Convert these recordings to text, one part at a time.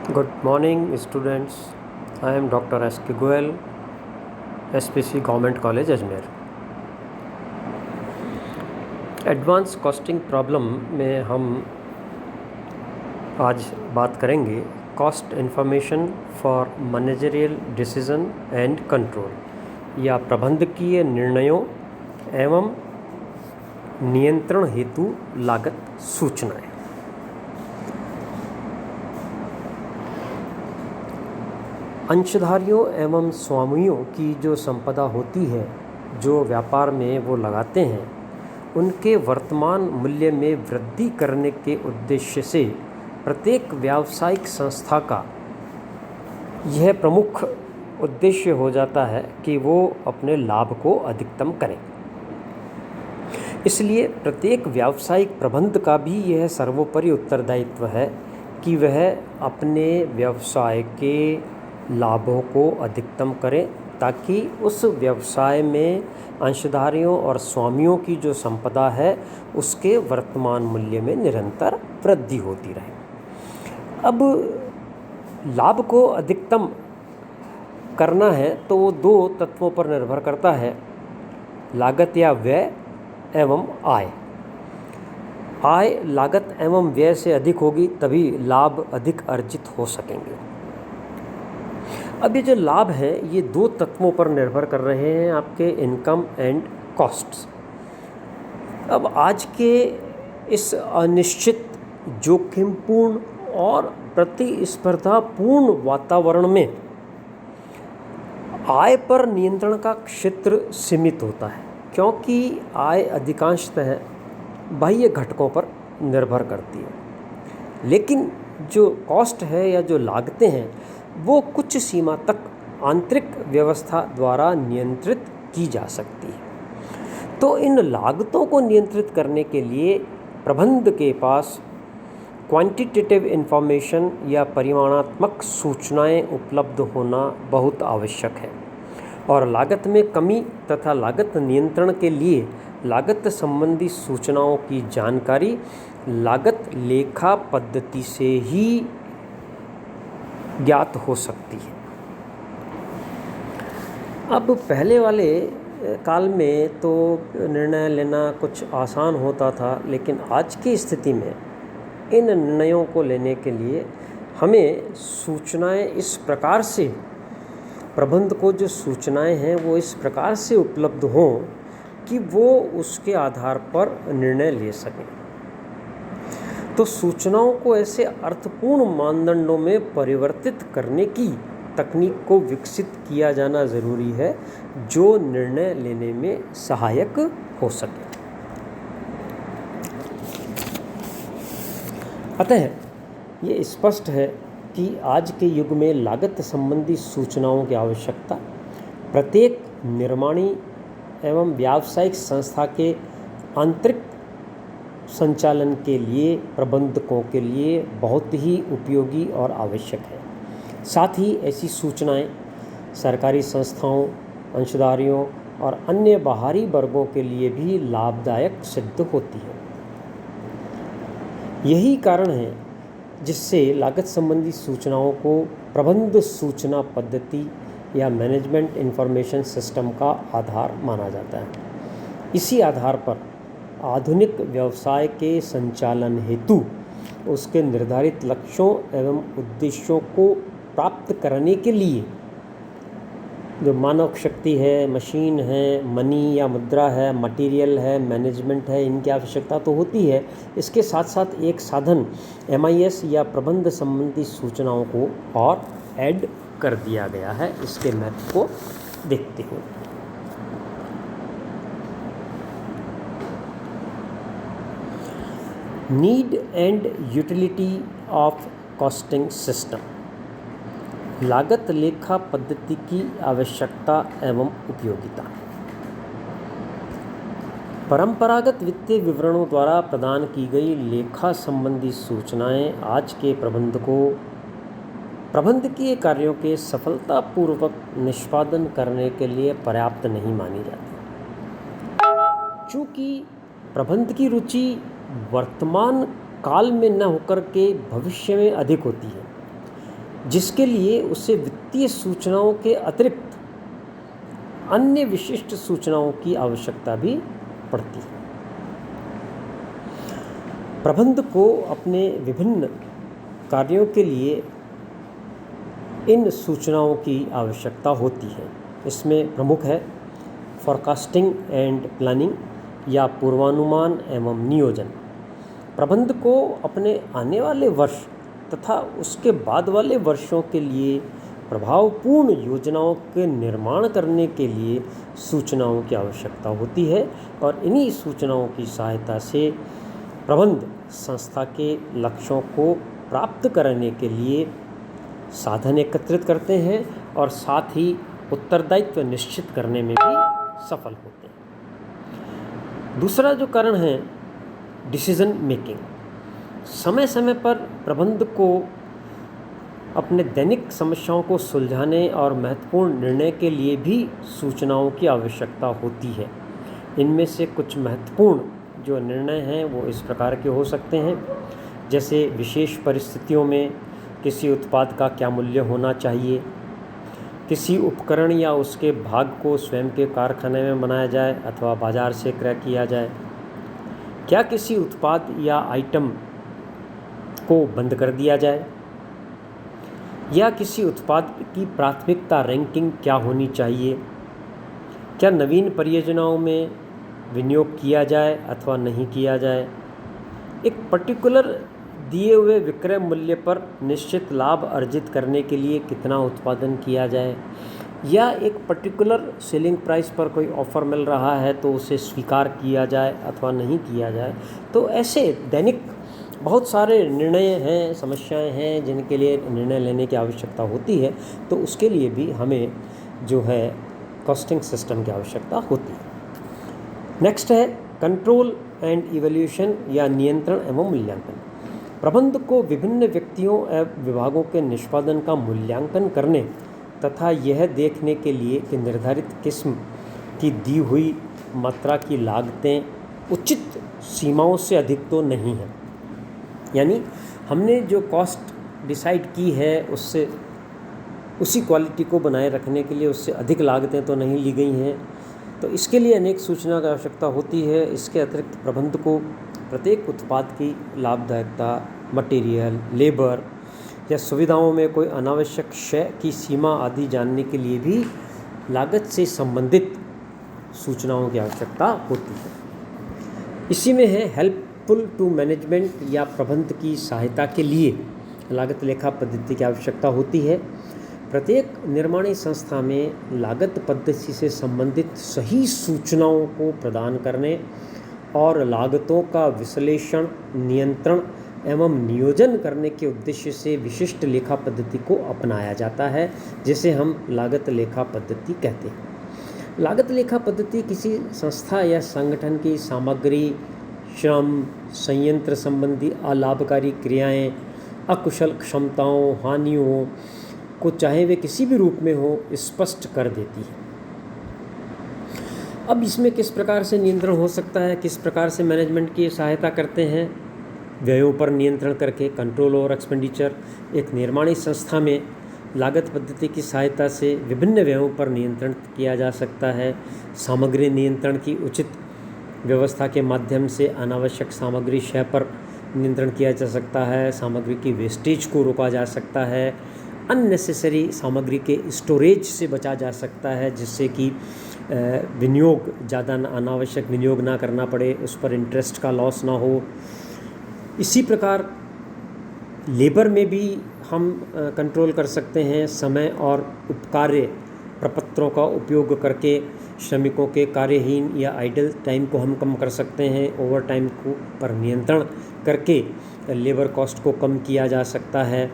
Good morning, students. I am Dr. S.K. Goel, SPC Government College, Ajmer. Advance costing problem में हम आज बात करेंगे cost information for managerial decision and control या प्रबंधकीय निर्णयों एवं नियंत्रण हेतु लागत सूचनाएं। अंशधारियों एवं स्वामियों की जो संपदा होती है, जो व्यापार में वो लगाते हैं, उनके वर्तमान मूल्य में वृद्धि करने के उद्देश्य से प्रत्येक व्यावसायिक संस्था का यह प्रमुख उद्देश्य हो जाता है कि वो अपने लाभ को अधिकतम करें। इसलिए प्रत्येक व्यावसायिक प्रबंध का भी यह सर्वोपरि उत्तरदायित्व है कि वह अपने व्यवसाय के लाभों को अधिकतम करें ताकि उस व्यवसाय में अंशधारियों और स्वामियों की जो संपदा है उसके वर्तमान मूल्य में निरंतर वृद्धि होती रहे। अब लाभ को अधिकतम करना है तो वो दो तत्वों पर निर्भर करता है, लागत या व्यय एवं आय। आय लागत एवं व्यय से अधिक होगी तभी लाभ अधिक अर्जित हो सकेंगे। अब ये जो लाभ है ये दो तत्वों पर निर्भर कर रहे हैं, आपके इनकम एंड कॉस्ट्स। अब आज के इस अनिश्चित, जोखिमपूर्ण और प्रतिस्पर्धापूर्ण वातावरण में आय पर नियंत्रण का क्षेत्र सीमित होता है, क्योंकि आय अधिकांशतः बाह्य घटकों पर निर्भर करती है। लेकिन जो कॉस्ट है या जो लागतें हैं वो कुछ सीमा तक आंतरिक व्यवस्था द्वारा नियंत्रित की जा सकती है। तो इन लागतों को नियंत्रित करने के लिए प्रबंध के पास क्वांटिटेटिव इन्फॉर्मेशन या परिमाणात्मक सूचनाएं उपलब्ध होना बहुत आवश्यक है। और लागत में कमी तथा लागत नियंत्रण के लिए लागत संबंधी सूचनाओं की जानकारी लागत लेखा पद्धति से ही ज्ञात हो सकती है। अब पहले वाले काल में तो निर्णय लेना कुछ आसान होता था, लेकिन आज की स्थिति में इन निर्णयों को लेने के लिए हमें सूचनाएं इस प्रकार से, प्रबंध को जो सूचनाएं हैं वो इस प्रकार से उपलब्ध हों कि वो उसके आधार पर निर्णय ले सकें। तो सूचनाओं को ऐसे अर्थपूर्ण मानदंडों में परिवर्तित करने की तकनीक को विकसित किया जाना ज़रूरी है जो निर्णय लेने में सहायक हो सके। अतः ये स्पष्ट है कि आज के युग में लागत संबंधी सूचनाओं की आवश्यकता प्रत्येक निर्माणी एवं व्यावसायिक संस्था के आंतरिक संचालन के लिए, प्रबंधकों के लिए बहुत ही उपयोगी और आवश्यक है। साथ ही ऐसी सूचनाएं सरकारी संस्थाओं, अंशधारियों और अन्य बाहरी वर्गों के लिए भी लाभदायक सिद्ध होती है। यही कारण है जिससे लागत संबंधी सूचनाओं को प्रबंध सूचना पद्धति या मैनेजमेंट इंफॉर्मेशन सिस्टम का आधार माना जाता है। इसी आधार पर आधुनिक व्यवसाय के संचालन हेतु उसके निर्धारित लक्ष्यों एवं उद्देश्यों को प्राप्त करने के लिए जो मानव शक्ति है, मशीन है, मनी या मुद्रा है, मटेरियल है, मैनेजमेंट है, इनकी आवश्यकता तो होती है। इसके साथ साथ एक साधन MIS या प्रबंध संबंधी सूचनाओं को और ऐड कर दिया गया है। इसके महत्व को देखते हुए need and utility of costing system, लागत लेखा पद्धति की आवश्यकता एवं उपयोगिता। परंपरागत वित्तीय विवरणों द्वारा प्रदान की गई लेखा संबंधी सूचनाएं आज के प्रबंधकीय कार्यों के सफलतापूर्वक निष्पादन करने के लिए पर्याप्त नहीं मानी जाती। चूँकि प्रबंध की रुचि वर्तमान काल में न होकर के भविष्य में अधिक होती है, जिसके लिए उसे वित्तीय सूचनाओं के अतिरिक्त अन्य विशिष्ट सूचनाओं की आवश्यकता भी पड़ती है। प्रबंधक को अपने विभिन्न कार्यों के लिए इन सूचनाओं की आवश्यकता होती है। इसमें प्रमुख है फोरकास्टिंग एंड प्लानिंग या पूर्वानुमान एवं नियोजन। प्रबंधक को अपने आने वाले वर्ष तथा उसके बाद वाले वर्षों के लिए प्रभावपूर्ण योजनाओं के निर्माण करने के लिए सूचनाओं की आवश्यकता होती है और इन्हीं सूचनाओं की सहायता से प्रबंध संस्था के लक्ष्यों को प्राप्त करने के लिए साधन एकत्रित करते हैं और साथ ही उत्तरदायित्व निश्चित करने में भी सफल होते हैं। दूसरा जो कारण है डिसीजन मेकिंग। समय समय पर प्रबंधक को अपने दैनिक समस्याओं को सुलझाने और महत्वपूर्ण निर्णय के लिए भी सूचनाओं की आवश्यकता होती है। इनमें से कुछ महत्वपूर्ण जो निर्णय हैं वो इस प्रकार के हो सकते हैं, जैसे विशेष परिस्थितियों में किसी उत्पाद का क्या मूल्य होना चाहिए, किसी उपकरण या उसके भाग को स्वयं के कारखाने में बनाया जाए अथवा बाजार से क्रय किया जाए, क्या किसी उत्पाद या आइटम को बंद कर दिया जाए, या किसी उत्पाद की प्राथमिकता रैंकिंग क्या होनी चाहिए, क्या नवीन परियोजनाओं में विनियोग किया जाए अथवा नहीं किया जाए, एक पर्टिकुलर दिए हुए विक्रय मूल्य पर निश्चित लाभ अर्जित करने के लिए कितना उत्पादन किया जाए, या एक पर्टिकुलर सेलिंग प्राइस पर कोई ऑफ़र मिल रहा है तो उसे स्वीकार किया जाए अथवा नहीं किया जाए। तो ऐसे दैनिक बहुत सारे निर्णय हैं, समस्याएं हैं जिनके लिए निर्णय लेने की आवश्यकता होती है, तो उसके लिए भी हमें जो है कॉस्टिंग सिस्टम की आवश्यकता होती है। नेक्स्ट है कंट्रोल एंड इवैल्यूएशन या नियंत्रण एवं मूल्यांकन। प्रबंधक को विभिन्न व्यक्तियों एवं विभागों के निष्पादन का मूल्यांकन करने तथा यह देखने के लिए कि निर्धारित किस्म की दी हुई मात्रा की लागतें उचित सीमाओं से अधिक तो नहीं है, यानी हमने जो कॉस्ट डिसाइड की है उससे उसी क्वालिटी को बनाए रखने के लिए उससे अधिक लागतें तो नहीं ली गई हैं। तो इसके लिए अनेक सूचना की आवश्यकता होती है। इसके अतिरिक्त प्रबंधक को प्रत्येक उत्पाद की लाभदायकता, मटेरियल, लेबर या सुविधाओं में कोई अनावश्यक क्षय की सीमा आदि जानने के लिए भी लागत से संबंधित सूचनाओं की आवश्यकता होती है। इसी में है हेल्पफुल टू मैनेजमेंट या प्रबंध की सहायता के लिए लागत लेखा पद्धति की आवश्यकता होती है। प्रत्येक निर्माणी संस्था में लागत पद्धति से संबंधित सही सूचनाओं को प्रदान करने और लागतों का विश्लेषण, नियंत्रण एवं नियोजन करने के उद्देश्य से विशिष्ट लेखा पद्धति को अपनाया जाता है, जिसे हम लागत लेखा पद्धति कहते हैं। लागत लेखा पद्धति किसी संस्था या संगठन की सामग्री, श्रम, संयंत्र संबंधी अलाभकारी क्रियाएं, अकुशल क्षमताओं, हानियों को चाहे वे किसी भी रूप में हो स्पष्ट कर देती है। अब इसमें किस प्रकार से नियंत्रण हो सकता है, किस प्रकार से मैनेजमेंट की सहायता करते हैं। व्ययों पर नियंत्रण करके, कंट्रोल ओवर एक्सपेंडिचर। एक निर्माणी संस्था में लागत पद्धति की सहायता से विभिन्न व्ययों पर नियंत्रण किया जा सकता है। सामग्री नियंत्रण की उचित व्यवस्था के माध्यम से अनावश्यक सामग्री क्षय पर नियंत्रण किया जा सकता है। सामग्री की वेस्टेज को रोका जा सकता है। अननेसेसरी सामग्री के स्टोरेज से बचा जा सकता है, जिससे कि विनियोग ज़्यादा अनावश्यक विनियोग ना करना पड़े, उस पर इंटरेस्ट का लॉस ना हो। इसी प्रकार लेबर में भी हम कंट्रोल कर सकते हैं। समय और उपकार्य प्रपत्रों का उपयोग करके श्रमिकों के कार्यहीन या आइडल टाइम को हम कम कर सकते हैं। ओवर टाइम को पर नियंत्रण करके लेबर कॉस्ट को कम किया जा सकता है।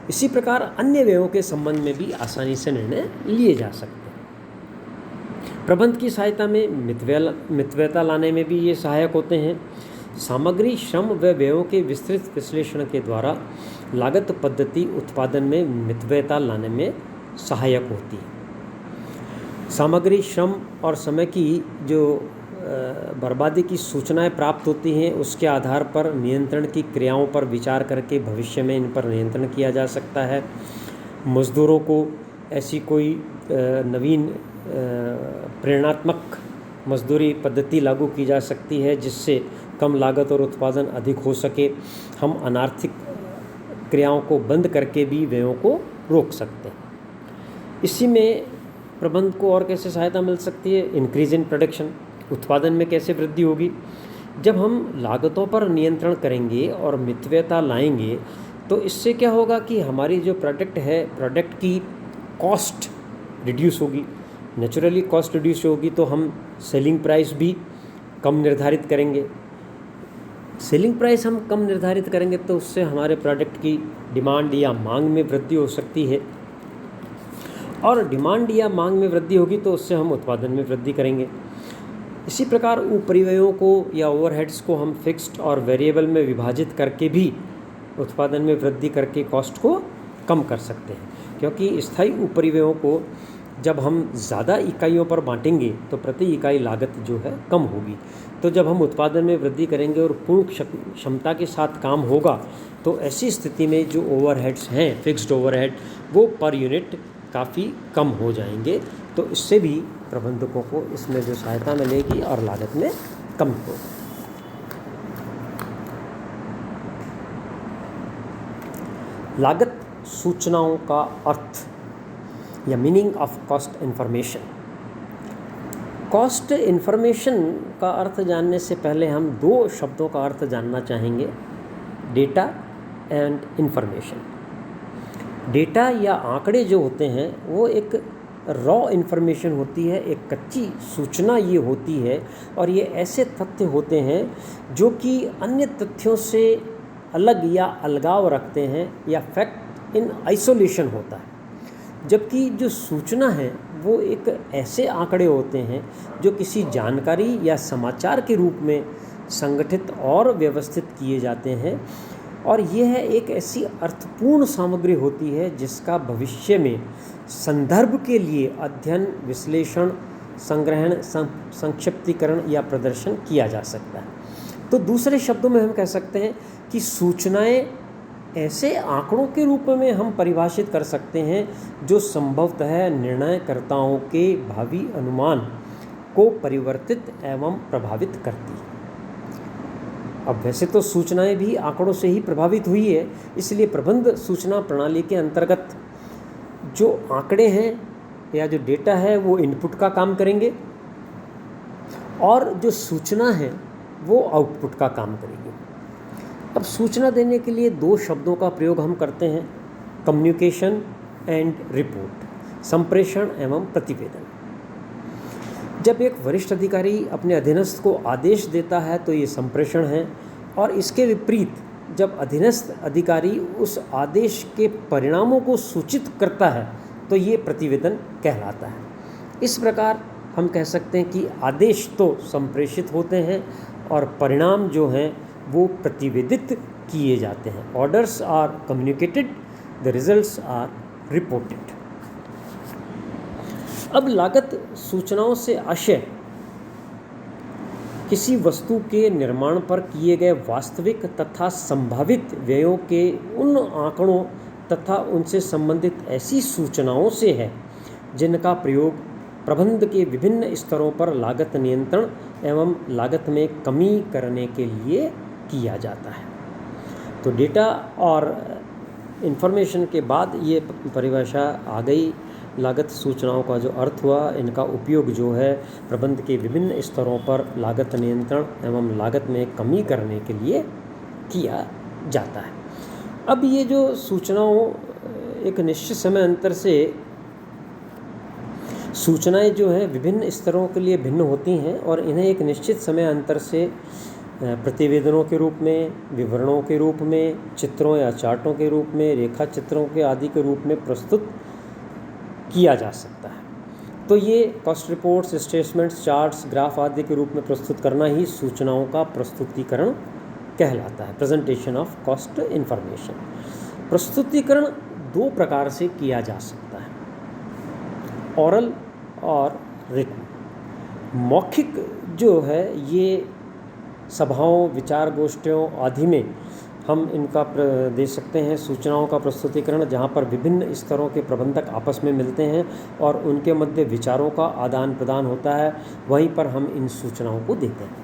इसी प्रकार अन्य व्ययों के संबंध में भी आसानी से निर्णय लिए जा सकते हैं। प्रबंध की सहायता में मितव्ययता लाने में भी ये सहायक होते हैं। सामग्री, श्रम व व्ययों के विस्तृत विश्लेषण के द्वारा लागत पद्धति उत्पादन में मितव्ययता लाने में सहायक होती है। सामग्री, श्रम और समय की जो बर्बादी की सूचनाएं प्राप्त होती हैं उसके आधार पर नियंत्रण की क्रियाओं पर विचार करके भविष्य में इन पर नियंत्रण किया जा सकता है। मज़दूरों को ऐसी कोई नवीन प्रेरणात्मक मजदूरी पद्धति लागू की जा सकती है जिससे कम लागत और उत्पादन अधिक हो सके। हम अनार्थिक क्रियाओं को बंद करके भी व्ययों को रोक सकते हैं। इसी में प्रबंध को और कैसे सहायता मिल सकती है? इंक्रीज इन प्रोडक्शन, उत्पादन में कैसे वृद्धि होगी? जब हम लागतों पर नियंत्रण करेंगे और मितव्ययता लाएंगे तो इससे क्या होगा कि हमारी जो प्रोडक्ट की कॉस्ट रिड्यूस होगी। नेचुरली कॉस्ट रिड्यूस होगी तो हम सेलिंग प्राइस भी कम निर्धारित करेंगे। सेलिंग प्राइस हम कम निर्धारित करेंगे तो उससे हमारे प्रोडक्ट की डिमांड या मांग में वृद्धि हो सकती है, और डिमांड या मांग में वृद्धि होगी तो उससे हम उत्पादन में वृद्धि करेंगे। इसी प्रकार उपरिव्ययों को या ओवरहेड्स को हम फिक्स्ड और वेरिएबल में विभाजित करके भी उत्पादन में वृद्धि करके कॉस्ट को कम कर सकते हैं, क्योंकि स्थायी उपरिव्ययों को जब हम ज़्यादा इकाइयों पर बांटेंगे तो प्रति इकाई लागत जो है कम होगी। तो जब हम उत्पादन में वृद्धि करेंगे और पूर्ण क्षमता के साथ काम होगा तो ऐसी स्थिति में जो ओवरहेड्स हैं, फिक्स्ड ओवरहेड, वो पर यूनिट काफ़ी कम हो जाएंगे। तो इससे भी प्रबंधकों को इसमें जो सहायता मिलेगी और लागत में कमी होगी। लागत सूचनाओं का अर्थ या meaning of cost information. Cost information का अर्थ जानने से पहले हम दो शब्दों का अर्थ जानना चाहेंगे, डेटा एंड इन्फॉर्मेशन। डेटा या आंकड़े जो होते हैं वो एक रॉ इन्फॉर्मेशन होती है, एक कच्ची सूचना ये होती है, और ये ऐसे तथ्य होते हैं जो कि अन्य तथ्यों से अलग या अलगाव रखते हैं या फैक्ट इन आइसोलेशन होता है। जबकि जो सूचना है वो एक ऐसे आंकड़े होते हैं जो किसी जानकारी या समाचार के रूप में संगठित और व्यवस्थित किए जाते हैं, और यह है एक ऐसी अर्थपूर्ण सामग्री होती है जिसका भविष्य में संदर्भ के लिए अध्ययन, विश्लेषण, संग्रहण, संक्षिप्तीकरण या प्रदर्शन किया जा सकता है। तो दूसरे शब्दों में हम कह सकते हैं कि सूचनाएं ऐसे आंकड़ों के रूप में हम परिभाषित कर सकते हैं जो संभवतः निर्णयकर्ताओं के भावी अनुमान को परिवर्तित एवं प्रभावित करती है। अब वैसे तो सूचनाएं भी आंकड़ों से ही प्रभावित हुई है, इसलिए प्रबंध सूचना प्रणाली के अंतर्गत जो आंकड़े हैं या जो डेटा है वो इनपुट का काम करेंगे और जो सूचना है वो आउटपुट का काम करेगी। अब सूचना देने के लिए दो शब्दों का प्रयोग हम करते हैं, कम्युनिकेशन एंड रिपोर्ट, संप्रेषण एवं प्रतिवेदन। जब एक वरिष्ठ अधिकारी अपने अधीनस्थ को आदेश देता है तो ये संप्रेषण है, और इसके विपरीत जब अधीनस्थ अधिकारी उस आदेश के परिणामों को सूचित करता है तो ये प्रतिवेदन कहलाता है। इस प्रकार हम कह सकते हैं कि आदेश तो संप्रेषित होते हैं और परिणाम जो हैं वो प्रतिवेदित किए जाते हैं। Orders are communicated, the results are reported. अब लागत सूचनाओं से आशय किसी वस्तु के निर्माण पर किए गए वास्तविक तथा संभावित व्ययों के उन आंकड़ों तथा उनसे संबंधित ऐसी सूचनाओं से है जिनका प्रयोग प्रबंध के विभिन्न स्तरों पर लागत नियंत्रण एवं लागत में कमी करने के लिए किया जाता है। तो डेटा और इन्फॉर्मेशन के बाद ये परिभाषा आ गई, लागत सूचनाओं का जो अर्थ हुआ, इनका उपयोग जो है प्रबंध के विभिन्न स्तरों पर लागत नियंत्रण एवं लागत में कमी करने के लिए किया जाता है। अब ये जो सूचनाओं एक निश्चित समय अंतर से सूचनाएं जो हैं विभिन्न स्तरों के लिए भिन्न होती हैं और इन्हें एक निश्चित समय अंतर से प्रतिवेदनों के रूप में, विवरणों के रूप में, चित्रों या चार्टों के रूप में, रेखा चित्रों के आदि के रूप में प्रस्तुत किया जा सकता है। तो ये cost reports, statements, charts, graph आदि के रूप में प्रस्तुत करना ही सूचनाओं का प्रस्तुतिकरण कहलाता है, प्रेजेंटेशन ऑफ कॉस्ट इन्फॉर्मेशन। प्रस्तुतिकरण दो प्रकार से किया जा सकता है, ओरल और रिटन। मौखिक जो है ये सभाओं, विचार गोष्ठियों आदि में हम इनका दे सकते हैं सूचनाओं का प्रस्तुतिकरण, जहाँ पर विभिन्न स्तरों के प्रबंधक आपस में मिलते हैं और उनके मध्य विचारों का आदान प्रदान होता है, वहीं पर हम इन सूचनाओं को देते हैं।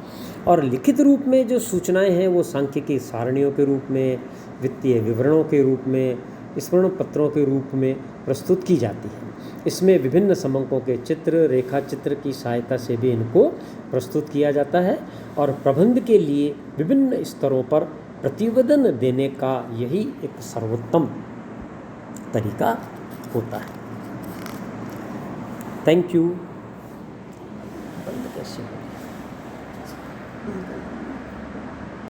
और लिखित रूप में जो सूचनाएं हैं वो सांख्यिकी सारणियों के रूप में, वित्तीय विवरणों के रूप में, स्मरण पत्रों के रूप में प्रस्तुत की जाती है। इसमें विभिन्न समंकों के चित्र, रेखा चित्र की सहायता से भी इनको प्रस्तुत किया जाता है और प्रबंध के लिए विभिन्न स्तरों पर प्रतिवेदन देने का यही एक सर्वोत्तम तरीका होता है। Thank you. बंद कैसे हो?